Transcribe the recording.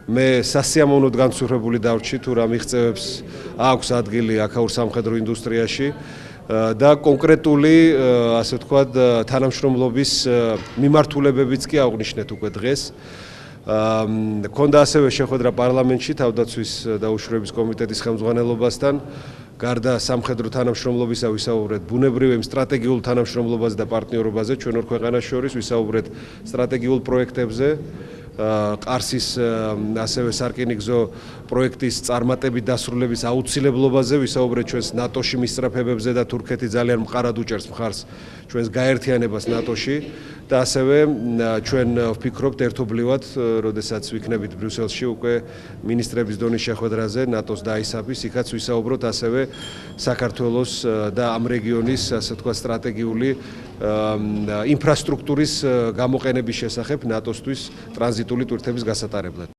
მე სასიამოვნოდ განსაკუთრებული დავრჩი თუ რა მიღწევებს აქვს ადგილი აქაურ სამხედრო ინდუსტრიაში და კონკრეტული ასე ვთქვათ თანამშრომლობის მიმართულებებიც კი აღნიშნეთ უკვე დღეს. ქონდა ასევე შეხვედრა პარლამენტში თავდაცვის და უშუქრების კომიტეტის ხელმძღვანელობასთან. გარდა სამხედრო თანამშრომლობისა ვისაუბრეთ ბუნებრივ სტრატეგიულ თანამშრომლობაზე და პარტნიორობაზე ჩვენ ორ ქვეყანას შორის, ვისაუბრეთ სტრატეგიულ პროექტებზე. ყარსის ასევე სარკინიგზო პროექტის წარმატებით დასრულების აუცილებლობაზე ვისაუბრეთ ჩვენს ნატოში მისწრაფებებზე და თურქეთი ძალიან მყარად უჭერს მხარს ჩვენს გაერთიანებას ნატოში და ასევე ჩვენ ვფიქრობთ ერთობლივად, როდესაც ვიქნებით ბრიუსელში უკვე მინისტრების დონის შეხვედრაზე ნატოს და ISAF-ის, იქაც ვისაუბროთ ასევე საქართველოს და ამ რეგიონის ასე ვთქვათ სტრატეგიული ინფრასტრუქტურის გამოყენების შესახებ ნატოსთვის ტრანზიტული ტვირთების გასატარებლად.